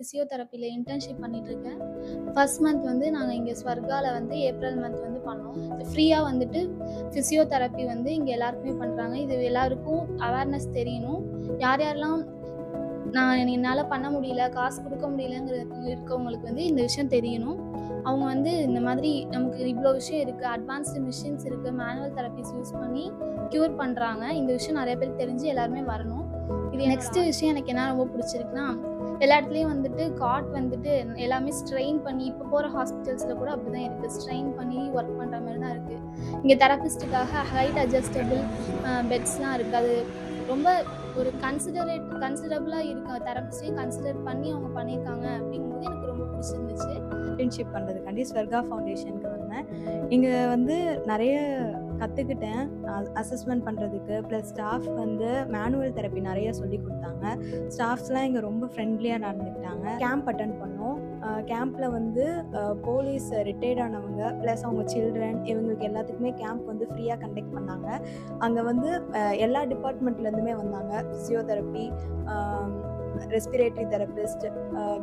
ஃபிசியோதெரப்பியில் internship பண்ணிகிட்ருக்கேன். First month வந்து நாங்கள் இங்கே ஸ்வர்காவில் வந்து ஏப்ரல் மந்த் வந்து பண்ணோம். ஃப்ரீயாக வந்துட்டு ஃபிசியோதெரப்பி வந்து இங்கே எல்லாருக்குமே பண்ணுறாங்க. இது எல்லாருக்கும் அவேர்னஸ் தெரியணும். யார் யாரெல்லாம் என்னால் பண்ண முடியல, காசு கொடுக்க இருக்கவங்களுக்கு வந்து இந்த விஷயம் தெரியணும். அவங்க வந்து இந்த மாதிரி நமக்கு இவ்வளோ விஷயம் இருக்குது, அட்வான்ஸ்டு மிஷின்ஸ் இருக்குது, மேனுவல் தெரப்பிஸ் யூஸ் பண்ணி க்யூர் பண்ணுறாங்க. இந்த விஷயம் நிறைய பேருக்கு தெரிஞ்சு எல்லாருமே வரணும். இது நெக்ஸ்ட்டு விஷயம் எனக்கு என்ன ரொம்ப பிடிச்சிருக்குன்னா, எல்லா இடத்துலையும் வந்துட்டு காட் வந்துட்டு எல்லாமே ஸ்ட்ரெயின் பண்ணி, இப்போ போகிற ஹாஸ்பிட்டல்ஸில் கூட அப்படி தான் இருக்குது, ஸ்ட்ரெயின் பண்ணி ஒர்க் பண்ணுற மாதிரி தான் இருக்குது. இங்கே தெரபிஸ்ட்டுக்காக ஹைட் அட்ஜஸ்டபிள் பெட்ஸ்லாம் இருக்குது. அது ரொம்ப ஒரு கன்சிடரபுளாக இருக்க தெரபிஸ்டையும் கன்சிடர் பண்ணி அவங்க பண்ணியிருக்காங்க. அப்படிங்கும்போது எனக்கு ரொம்ப பிடிச்சிருந்துச்சு. இன்டர்ன்ஷிப் பண்ணுறதுக்காண்டி ஸ்வர்கா ஃபவுண்டேஷனுக்கு வந்தேன். இங்கே வந்து நிறைய கற்றுக்கிட்டேன் அசஸ்மெண்ட் பண்ணுறதுக்கு. ப்ளஸ் ஸ்டாஃப் வந்து மேனுவல் தெரப்பி நிறைய சொல்லி கொடுத்தாங்க. ஸ்டாஃப்ஸ்லாம் இங்கே ரொம்ப ஃப்ரெண்ட்லியாக நடந்துக்கிட்டாங்க. கேம்ப் அட்டன் பண்ணோம். கேம்பில் வந்து போலீஸ் ரிட்டையர்ட் ஆனவங்க ப்ளஸ் அவங்க சில்ட்ரன் இவங்களுக்கு எல்லாத்துக்குமே கேம்ப் வந்து ஃப்ரீயாக கண்டக்ட் பண்ணாங்க. அங்கே வந்து எல்லா டிபார்ட்மெண்ட்லேருந்துமே வந்தாங்க. Physiotherapy, respiratory therapist,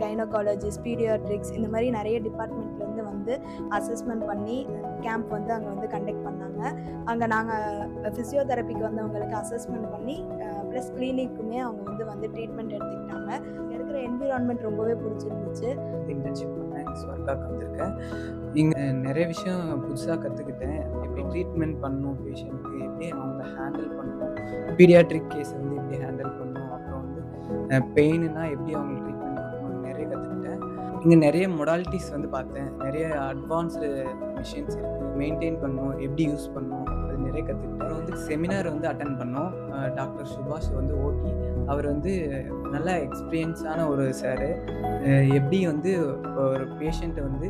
gynaecologist, paediatrics, இந்த மாதிரி நிறைய டிபார்ட்மெண்ட்லேருந்து வந்து அசஸ்மெண்ட் பண்ணி கேம்ப் வந்து அங்கே வந்து கண்டக்ட் பண்ணாங்க. அங்கே நாங்கள் ஃபிசியோதெரப்பிக்கு வந்தவங்களுக்கு அசஸ்மெண்ட் பண்ணி ப்ளஸ் கிளினிக்குமே அவங்க வந்து ட்ரீட்மெண்ட் எடுத்துக்கிட்டாங்க. இங்கே இருக்கிற என்விரான்மெண்ட் ரொம்பவே பிடிச்சிருந்துச்சு. இன்டர்ன்ஷிப் பண்ணேன், ஸ்வர்காக்கு வந்திருக்கேன். இங்கே நிறைய விஷயம் புதுசாக கற்றுக்கிட்டேன். எப்படி ட்ரீட்மெண்ட் பண்ணணும், பேஷண்ட்டுக்கு எப்படி அவங்கள ஹேண்டில் பண்ணணும், பீடியாட்ரிக் கேஸை வந்து எப்படி ஹேண்டில் பண்ணணும், அப்புறம் வந்து பெயினுனா எப்படி அவங்களுக்கு ட்ரீட்மெண்ட் பண்ணணும் நிறைய கற்றுக்கிட்டேன். இங்கே நிறைய மொடாலிட்டிஸ் வந்து பார்த்தேன். நிறைய அட்வான்ஸ்டு மிஷின்ஸ் இருக்குது, மெயின்டைன் பண்ணணும், எப்படி யூஸ் பண்ணணும், அது நிறைய கற்றுக்கிட்டேன். அப்புறம் வந்து செமினார் வந்து அட்டன் பண்ணோம். டாக்டர் சுபாஷ் வந்து ஓடி, அவர் வந்து நல்லா எக்ஸ்பீரியன்ஸான ஒரு சாரு. எப்படி வந்து ஒரு பேஷண்ட்டை வந்து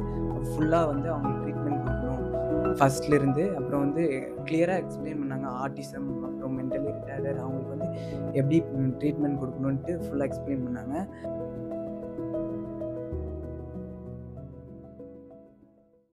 ஃபுல்லாக வந்து அவங்களுக்கு ட்ரீட்மெண்ட் கொடுக்கணும் ஃபஸ்ட்லேருந்து. அப்புறம் வந்து கிளியராக எக்ஸ்பிளைன் பண்ணாங்க. ஆட்டிசம் அப்புறம் மென்டலி ரிட்டார்டர் அவங்களுக்கு வந்து எப்படி ட்ரீட்மெண்ட் கொடுக்கணுன்ட்டு ஃபுல்லாக எக்ஸ்பிளைன் பண்ணாங்க.